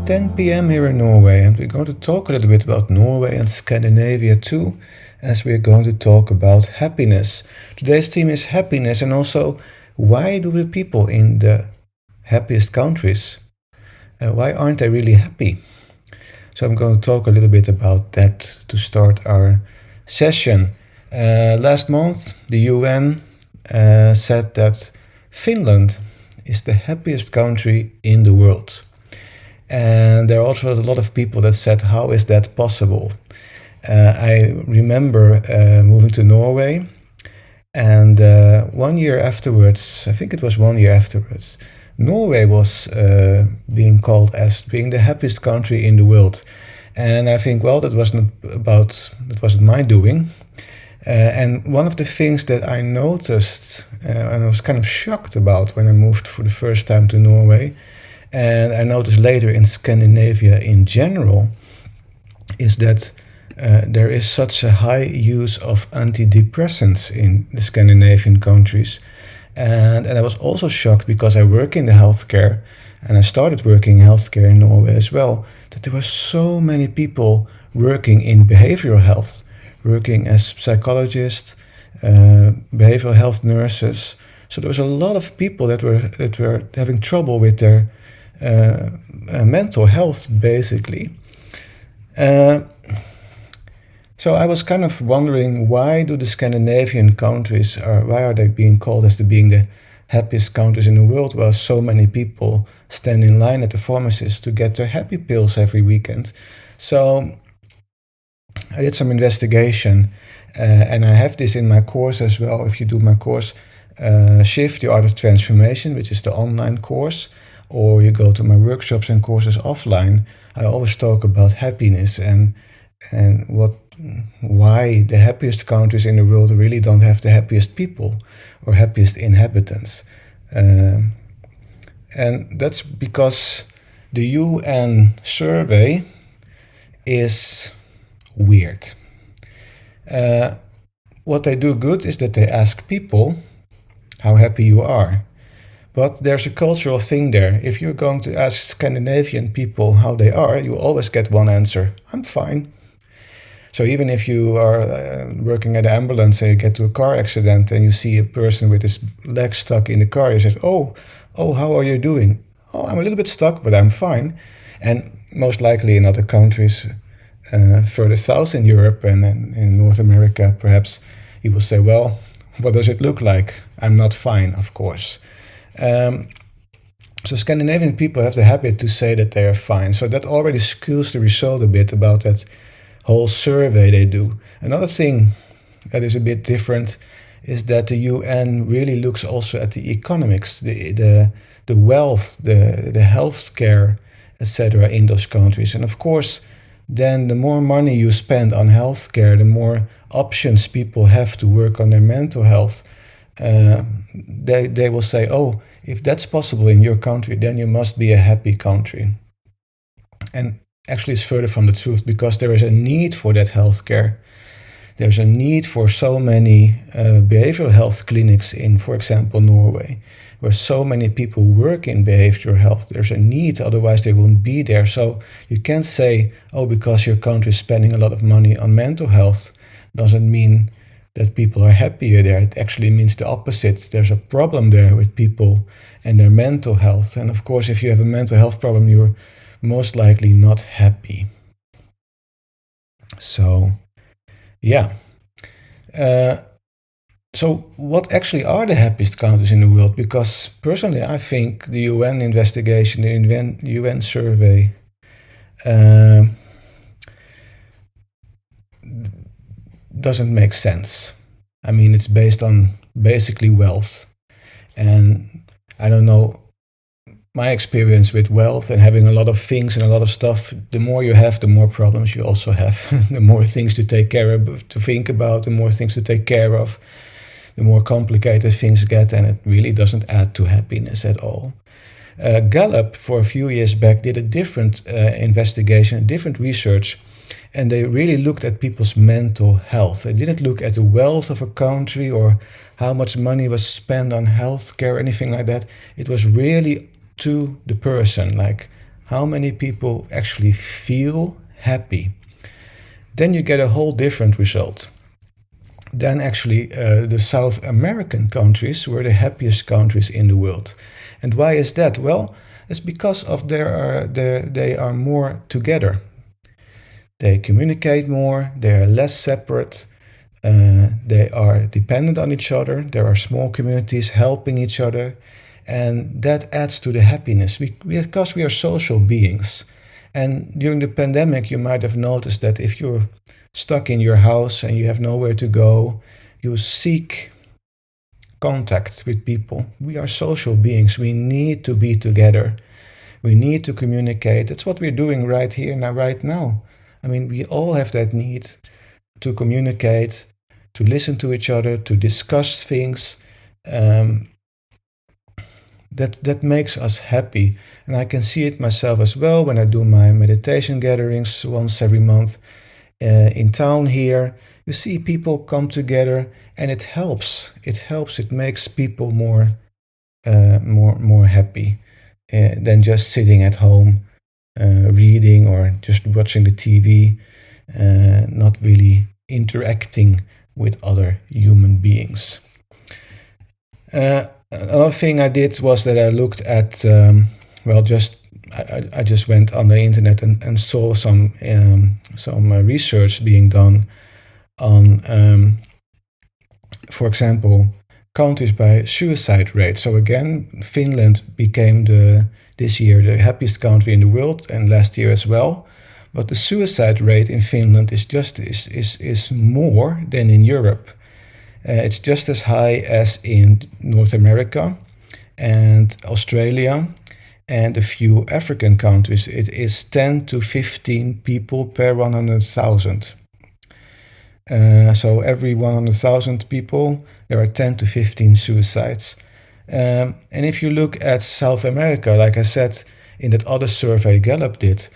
10 p.m. here in Norway, and we're going to talk a little bit about Norway and Scandinavia too, as we're going to talk about happiness. Today's theme is happiness, and also why do the people in the happiest countries, why aren't they really happy? So I'm going to talk a little bit about that to start our session. Last month, the UN said that Finland is the happiest country in the world. And there are also a lot of people that said, how is that possible? I remember moving to Norway, and 1 year afterwards, I think it was 1 year afterwards, Norway was being called as being the happiest country in the world. And I think, well, that wasn't my doing. And one of the things that I noticed, and I was kind of shocked about when I moved for the first time to Norway, and I noticed later in Scandinavia in general, is that there is such a high use of antidepressants in the Scandinavian countries. And I was also shocked because I work in the healthcare, and I started working in healthcare in Norway as well, that there were so many people working in behavioral health, working as psychologists, behavioral health nurses. So there was a lot of people that were having trouble with their mental health, basically. So I was kind of wondering, why do the Scandinavian countries, why are they being called as being the happiest countries in the world, while so many people stand in line at the pharmacist to get their happy pills every weekend? So I did some investigation, and I have this in my course as well. If you do my course, Shift, the Art of Transformation, which is the online course, or you go to my workshops and courses offline, I always talk about happiness and why the happiest countries in the world really don't have the happiest people or happiest inhabitants. And that's because the UN survey is weird. What they do good is that they ask people how happy you are. But there's a cultural thing there. If you're going to ask Scandinavian people how they are, you always get one answer: I'm fine. So even if you are working at an ambulance and you get to a car accident and you see a person with his leg stuck in the car, you say, oh, how are you doing? Oh, I'm a little bit stuck, but I'm fine. And most likely in other countries further south in Europe and in North America, perhaps you will say, well, what does it look like? I'm not fine, of course. So Scandinavian people have the habit to say that they are fine. So that already skews the result a bit about that whole survey they do. Another thing that is a bit different is that the UN really looks also at the economics, the wealth, the healthcare, etc. in those countries. And of course, then the more money you spend on healthcare, the more options people have to work on their mental health. They will say, oh, if that's possible in your country, then you must be a happy country. And actually it's further from the truth, because there is a need for that healthcare. There's a need for so many behavioral health clinics in, for example, Norway, where so many people work in behavioral health. There's a need, otherwise they wouldn't be there. So you can't say, oh, because your country is spending a lot of money on mental health, doesn't mean that people are happier there. It actually means the opposite. There's a problem there with people and their mental health. And of course, if you have a mental health problem, you're most likely not happy. So, yeah. So what actually are the happiest countries in the world? Because personally, I think the UN investigation, the UN survey, doesn't make sense. I mean, it's based on basically wealth. And I don't know, my experience with wealth and having a lot of things and a lot of stuff, the more you have, the more problems you also have. The more things to take care of, to think about, the more things to take care of, the more complicated things get, and it really doesn't add to happiness at all. Gallup, for a few years back, did a different investigation, a different research, and they really looked at people's mental health. They didn't look at the wealth of a country or how much money was spent on healthcare or anything like that. It was really to the person, like how many people actually feel happy, then you get a whole different result. Then actually the South American countries were the happiest countries in the world. And why is that? Well, it's because of they are more together. They communicate more, they are less separate, they are dependent on each other, there are small communities helping each other, and that adds to the happiness because we are social beings. And during the pandemic, you might have noticed that if you're stuck in your house and you have nowhere to go, you seek contact with people. We are social beings. We need to be together. We need to communicate. That's what we're doing right here now, right now. I mean, we all have that need to communicate, to listen to each other, to discuss things. That makes us happy. And I can see it myself as well when I do my meditation gatherings once every month in town here. You see people come together, and it helps. It helps. It makes people more happy than just sitting at home reading or just watching the TV, not really interacting with other human beings. Another thing I did was that I looked at, I just went on the internet and saw some research being done on, for example, countries by suicide rate. So again, Finland became this year the happiest country in the world, and last year as well. But the suicide rate in Finland is more than in Europe. It's just as high as in North America and Australia and a few African countries. It is 10 to 15 people per 100,000. So every 100,000 people, there are 10 to 15 suicides. And if you look at South America, like I said in that other survey Gallup did,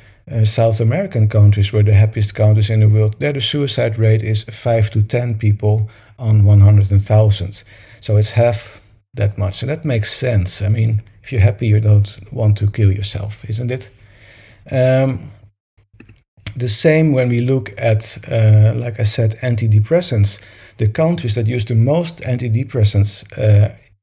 South American countries were the happiest countries in the world. There the suicide rate is 5 to 10 people on 100,000. So it's half that much. And that makes sense. I mean, if you're happy, you don't want to kill yourself, isn't it? The same when we look at, like I said, antidepressants. The countries that use the most antidepressants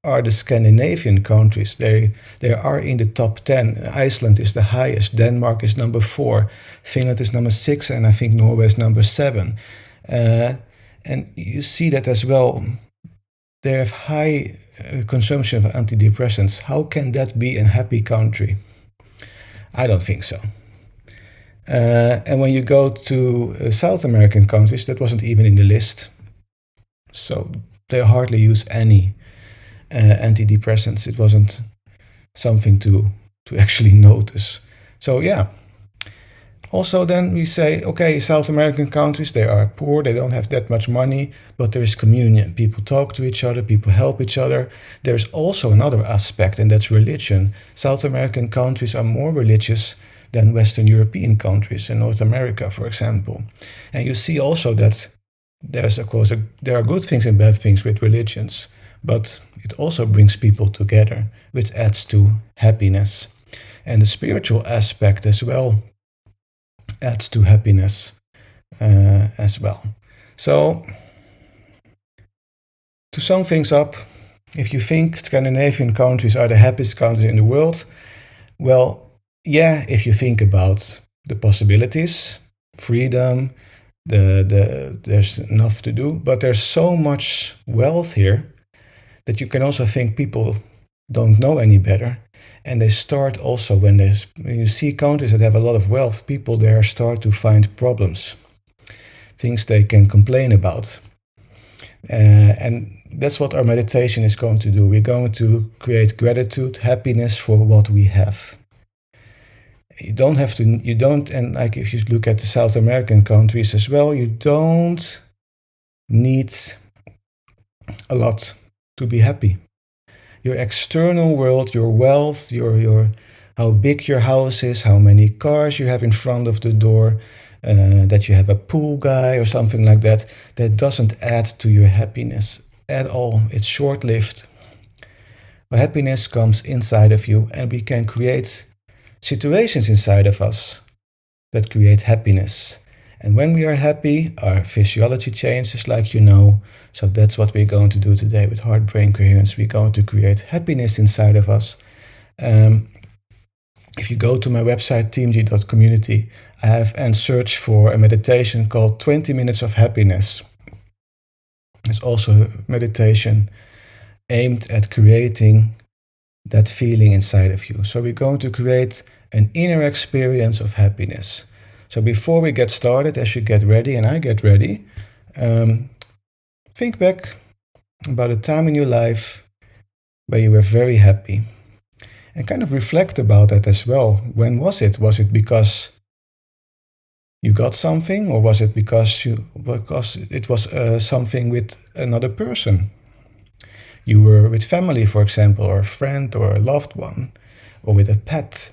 are the Scandinavian countries. They are in the top 10. Iceland is the highest. Denmark is number 4. Finland is number 6. And I think Norway is number 7. And you see that as well. They have high consumption of antidepressants. How can that be a happy country? I don't think so. And when you go to South American countries, that wasn't even in the list. So they hardly use any antidepressants. It wasn't something to actually notice. So yeah. Also then we say, okay, South American countries, they are poor, they don't have that much money, but there is communion. People talk to each other, people help each other. There's also another aspect, and that's religion. South American countries are more religious than Western European countries in North America, for example. And you see also that there's, of course, there are good things and bad things with religions, but it also brings people together, which adds to happiness. And the spiritual aspect as well adds to happiness as well. So, to sum things up, if you think Scandinavian countries are the happiest countries in the world, well, yeah, if you think about the possibilities, freedom, there's enough to do, but there's so much wealth here that you can also think people don't know any better. And they start also, when you see countries that have a lot of wealth, people there start to find problems, things they can complain about. And that's what our meditation is going to do. We're going to create gratitude, happiness for what we have. And like if you look at the South American countries as well, you don't need a lot to be happy. Your external world, your wealth, your how big your house is, how many cars you have in front of the door, that you have a pool guy or something like that, that doesn't add to your happiness at all. It's short-lived. But happiness comes inside of you, and we can create situations inside of us that create happiness. And when we are happy, our physiology changes, like you know. So that's what we're going to do today with Heart Brain Coherence. We're going to create happiness inside of us. If you go to my website, teamg.community, I have and search for a meditation called 20 Minutes of Happiness. It's also a meditation aimed at creating that feeling inside of you. So we're going to create an inner experience of happiness. So before we get started, as you get ready and I get ready, think back about a time in your life where you were very happy. And kind of reflect about that as well. When was it? Was it because you got something, or was it because it was something with another person? You were with family, for example, or a friend or a loved one, or with a pet.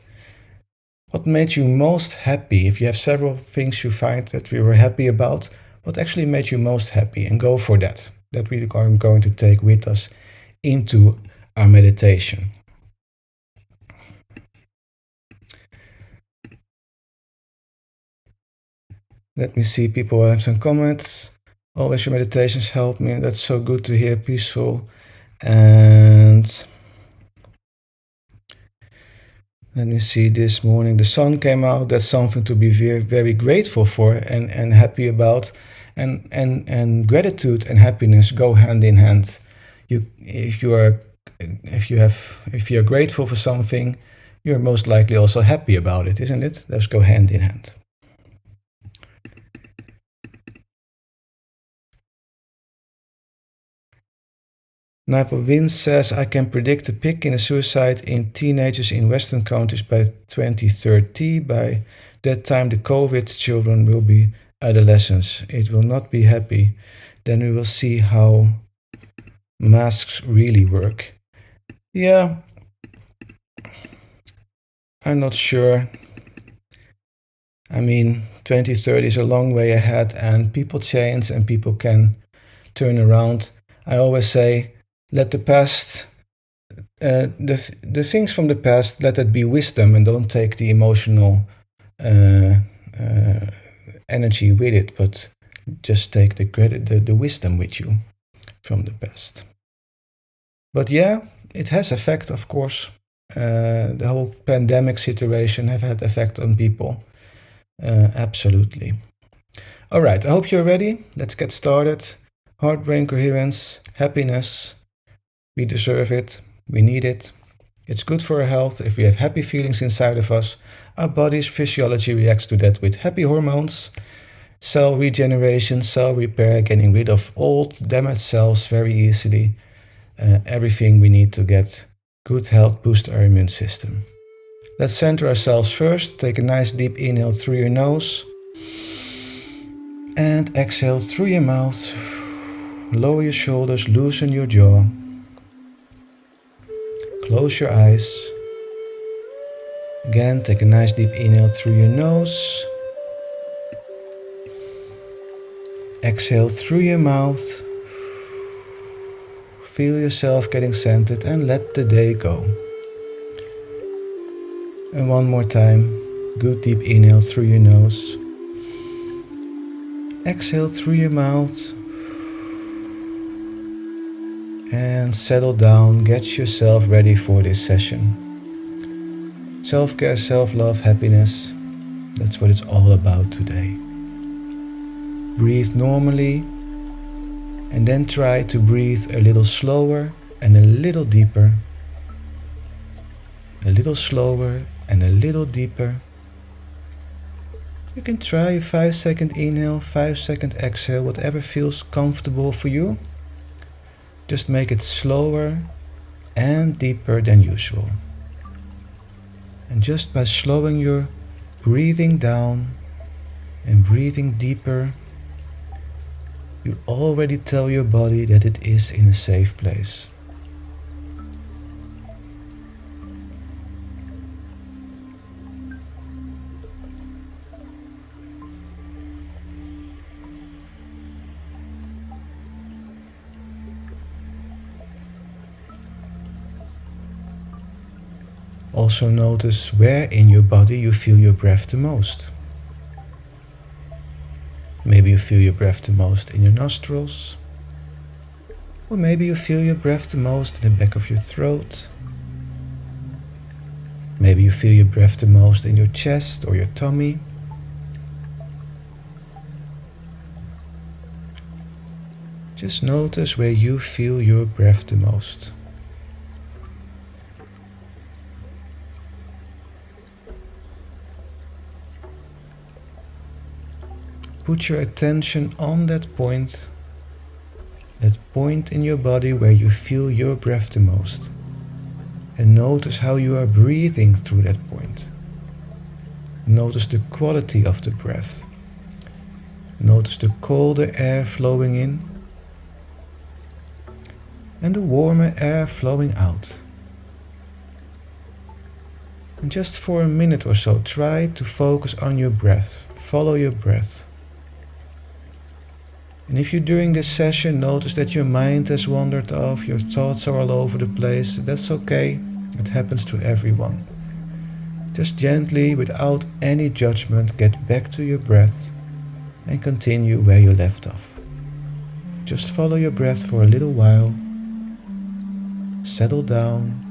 What made you most happy? If you have several things you find that we were happy about, what actually made you most happy? And go for that. That we are going to take with us into our meditation. Let me see, people have some comments. Always your meditations help me. That's so good to hear, peaceful. And let me see, this morning the sun came out. That's something to be very, very grateful for and happy about. And gratitude and happiness go hand in hand. If you are grateful for something, you're most likely also happy about it, isn't it? Those go hand in hand. Nigel Wynn says, I can predict a peak in a suicide in teenagers in Western countries by 2030. By that time, the COVID children will be adolescents. It will not be happy. Then we will see how masks really work. Yeah, I'm not sure. I mean, 2030 is a long way ahead, and people change and people can turn around. I always say, let the past, the things from the past, let it be wisdom, and don't take the emotional energy with it, but just take the wisdom with you from the past. But yeah, it has effect, of course. The whole pandemic situation have had effect on people. Absolutely. All right, I hope you're ready. Let's get started. Heart, brain coherence, happiness. We deserve it. We need it. It's good for our health. If we have happy feelings inside of us, our body's physiology reacts to that with happy hormones, cell regeneration, cell repair, getting rid of old, damaged cells very easily. Everything we need to get good health, boost our immune system. Let's center ourselves first. Take a nice deep inhale through your nose and exhale through your mouth. Lower your shoulders, loosen your jaw. Close your eyes. Again, take a nice deep inhale through your nose. Exhale through your mouth. Feel yourself getting centered and let the day go. And one more time, good deep inhale through your nose. Exhale through your mouth. And settle down, get yourself ready for this session. Self-care, self-love, happiness, that's what it's all about today. Breathe normally, and then try to breathe a little slower and a little deeper. A little slower and a little deeper. You can try a 5-second inhale, 5-second exhale, whatever feels comfortable for you. Just make it slower and deeper than usual. And just by slowing your breathing down and breathing deeper, you already tell your body that it is in a safe place. Also notice where in your body you feel your breath the most. Maybe you feel your breath the most in your nostrils, or maybe you feel your breath the most in the back of your throat. Maybe you feel your breath the most in your chest or your tummy. Just notice where you feel your breath the most. Put your attention on that point in your body where you feel your breath the most. And notice how you are breathing through that point. Notice the quality of the breath. Notice the colder air flowing in and the warmer air flowing out. And just for a minute or so, try to focus on your breath. Follow your breath. And if you during this session notice that your mind has wandered off, your thoughts are all over the place, that's okay. It happens to everyone. Just gently, without any judgment, get back to your breath and continue where you left off. Just follow your breath for a little while. Settle down.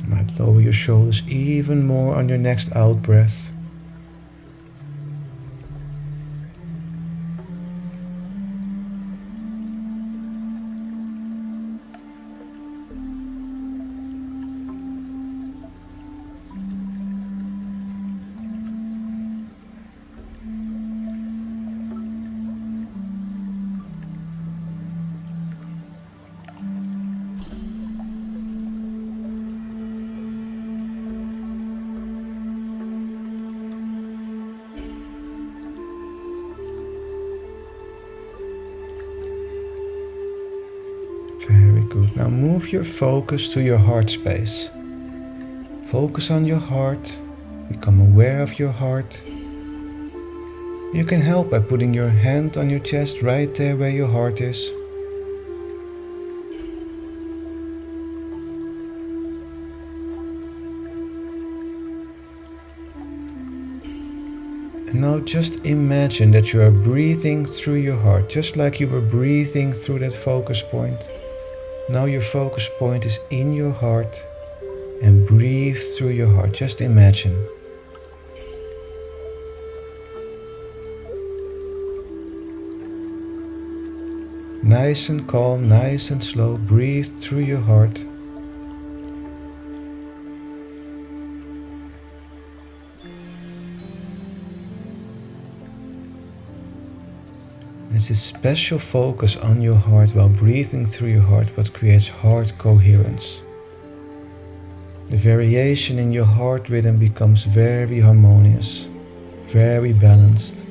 You might lower your shoulders even more on your next out breath. Very good. Now move your focus to your heart space. Focus on your heart. Become aware of your heart. You can help by putting your hand on your chest right there where your heart is. And now just imagine that you are breathing through your heart, just like you were breathing through that focus point. Now your focus point is in your heart, and breathe through your heart. Just imagine. Nice and calm, nice and slow, breathe through your heart. It's a special focus on your heart while breathing through your heart what creates heart coherence. The variation in your heart rhythm becomes very harmonious, very balanced.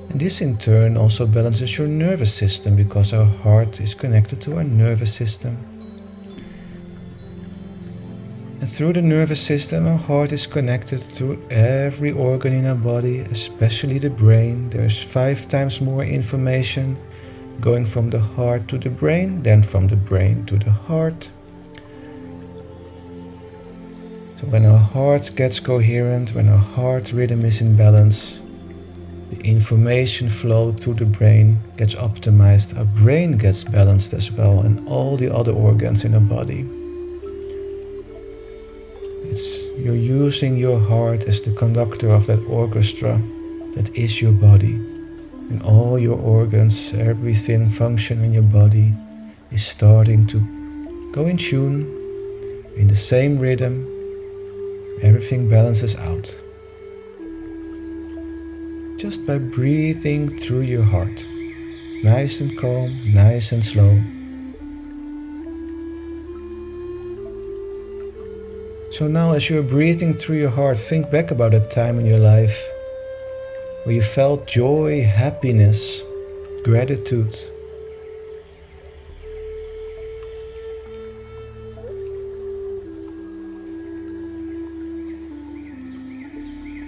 And this in turn also balances your nervous system because our heart is connected to our nervous system. And through the nervous system, our heart is connected to every organ in our body, especially the brain. There's 5 times more information going from the heart to the brain than from the brain to the heart. So when our heart gets coherent, when our heart rhythm is in balance, the information flow through the brain gets optimized, our brain gets balanced as well, and all the other organs in our body. You're using your heart as the conductor of that orchestra that is your body. And all your organs, everything function in your body is starting to go in tune, in the same rhythm. Everything balances out. Just by breathing through your heart. Nice and calm, nice and slow. So now as you're breathing through your heart, think back about a time in your life where you felt joy, happiness, gratitude.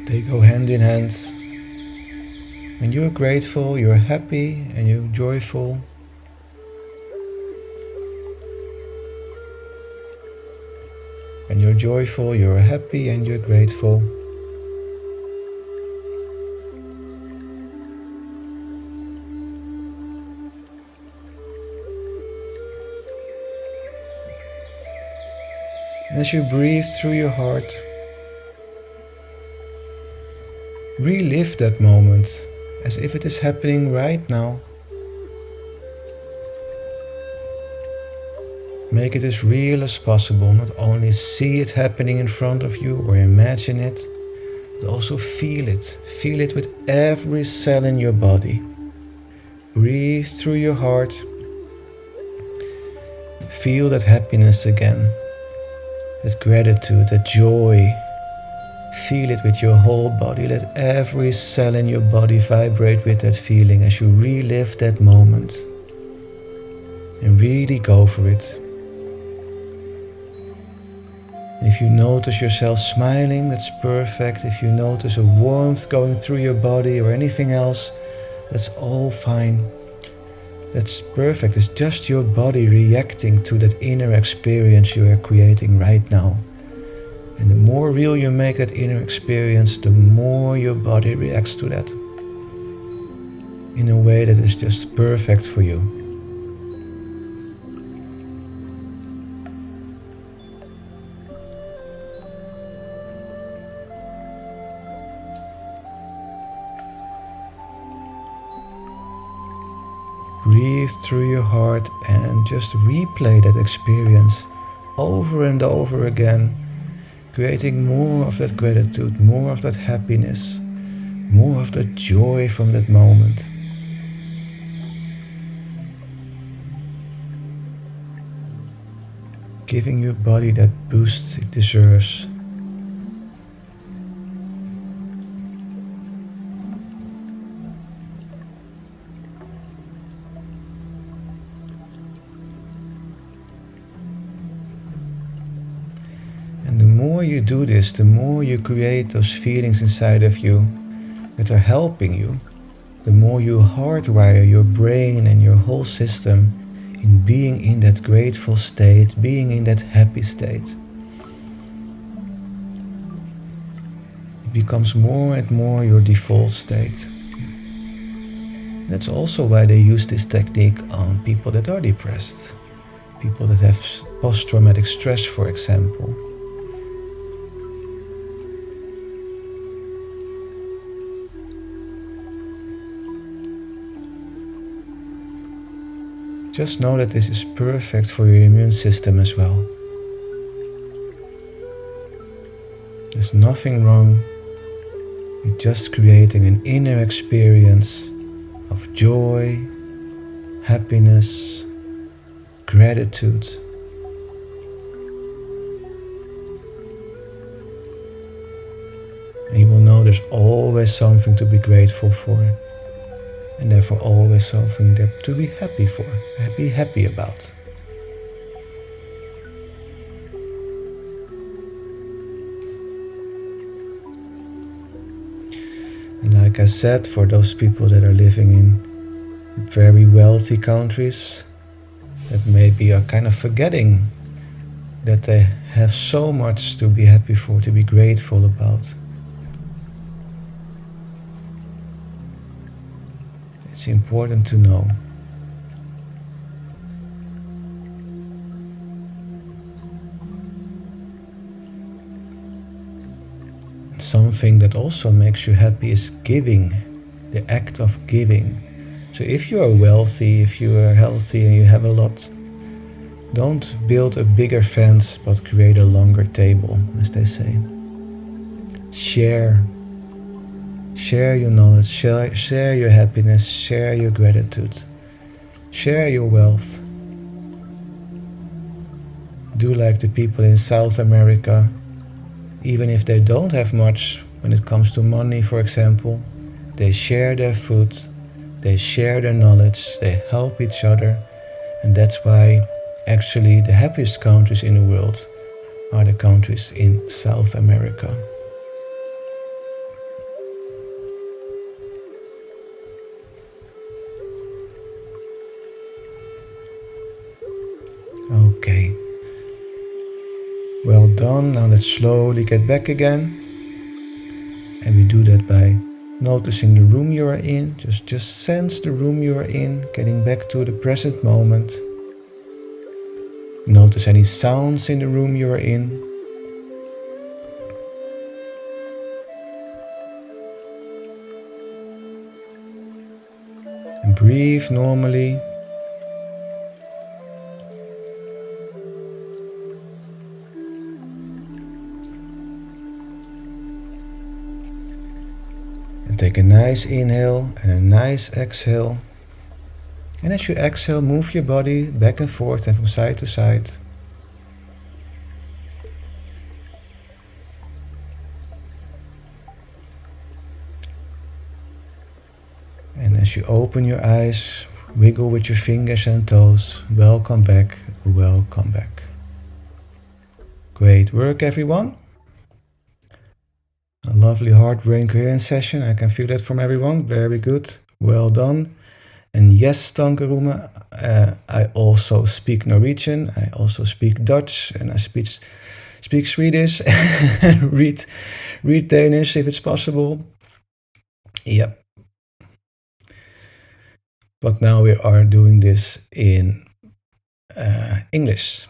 They go hand in hand. When you're grateful, you're happy and you're joyful, you're joyful, you're happy, and you're grateful. And as you breathe through your heart, relive that moment as if it is happening right now. Make it as real as possible. Not only see it happening in front of you or imagine it, but also feel it. Feel it with every cell in your body. Breathe through your heart. Feel that happiness again, that gratitude, that joy. Feel it with your whole body. Let every cell in your body vibrate with that feeling as you relive that moment. And really go for it. If you notice yourself smiling, that's perfect. If you notice a warmth going through your body or anything else, that's all fine. That's perfect. It's just your body reacting to that inner experience you are creating right now. And the more real you make that inner experience, the more your body reacts to that in a way that is just perfect for you. Breathe through your heart and just replay that experience over and over again, creating more of that gratitude, more of that happiness, more of that joy from that moment. Giving your body that boost it deserves. And the more you do this, the more you create those feelings inside of you that are helping you, the more you hardwire your brain and your whole system in being in that grateful state, being in that happy state. It becomes more and more your default state. That's also why they use this technique on people that are depressed, people that have post-traumatic stress, for example. Just know that this is perfect for your immune system as well. There's nothing wrong with just creating an inner experience of joy, happiness, gratitude. And you will know there's always something to be grateful for. And therefore always something there to be happy for, be happy about. And like I said, for those people that are living in very wealthy countries, that maybe are kind of forgetting that they have so much to be happy for, to be grateful about. It's important to know. Something that also makes you happy is giving, the act of giving. So if you are wealthy, if you are healthy and you have a lot, don't build a bigger fence but create a longer table, as they say. Share your knowledge, share your happiness, share your gratitude, share your wealth. Do like the people in South America, even if they don't have much when it comes to money, for example, they share their food, they share their knowledge, they help each other, and that's why actually the happiest countries in the world are the countries in South America. Okay. Well done. Now let's slowly get back again. And we do that by noticing the room you are in. Just sense the room you are in, getting back to the present moment. Notice any sounds in the room you are in. And breathe normally. And take a nice inhale and a nice exhale. And as you exhale, move your body back and forth and from side to side. And as you open your eyes, wiggle with your fingers and toes. Welcome back, welcome back. Great work, everyone. A lovely heart-brain coherence session. I can feel that from everyone. Very good. Well done. And yes, danke Rume. I also speak Norwegian. I also speak Dutch. And I speak Swedish. And read Danish if it's possible. Yep. But now we are doing this in English.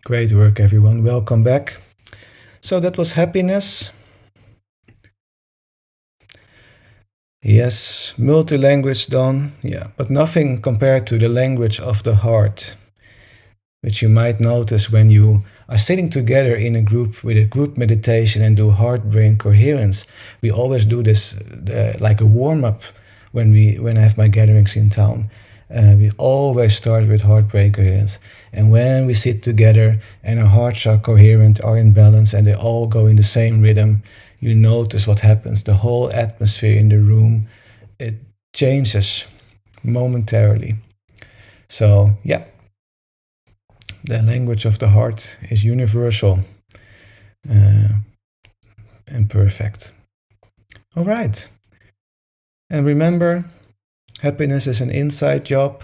Great work, everyone. Welcome back. So that was happiness. Yes, multi-language done. Yeah, but nothing compared to the language of the heart, which you might notice when you are sitting together in a group with a group meditation and do heart-brain coherence. We always do this like a warm-up when I have my gatherings in town. We always start with heart-brain coherence. And when we sit together and our hearts are coherent, are in balance, and they all go in the same rhythm, you notice what happens. The whole atmosphere in the room, it changes momentarily. So, yeah. The language of the heart is universal and perfect. All right. And remember, happiness is an inside job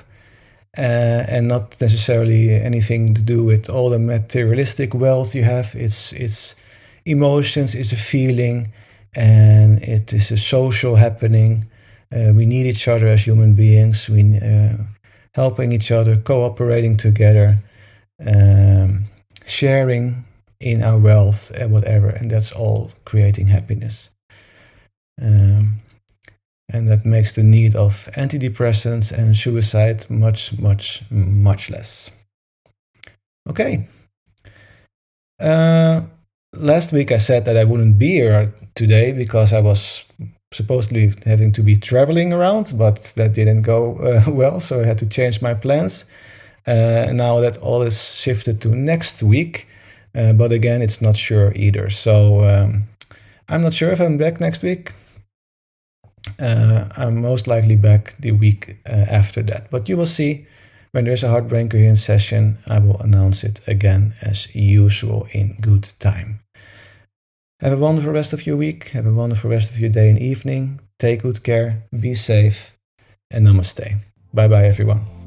and not necessarily anything to do with all the materialistic wealth you have. It's emotions, it's a feeling, and it is a social happening. We need each other as human beings. We helping each other, cooperating together. Sharing in our wealth and whatever, and that's all creating happiness. And that makes the need of antidepressants and suicide much, much, much less. Okay. Last week I said that I wouldn't be here today because I was supposedly having to be traveling around, but that didn't go well, so I had to change my plans. Now that all is shifted to next week, but again, it's not sure either. So I'm not sure if I'm back next week. I'm most likely back the week after that. But you will see when there's a heart-brain coherence session, I will announce it again as usual in good time. Have a wonderful rest of your week. Have a wonderful rest of your day and evening. Take good care. Be safe. And namaste. Bye-bye, everyone.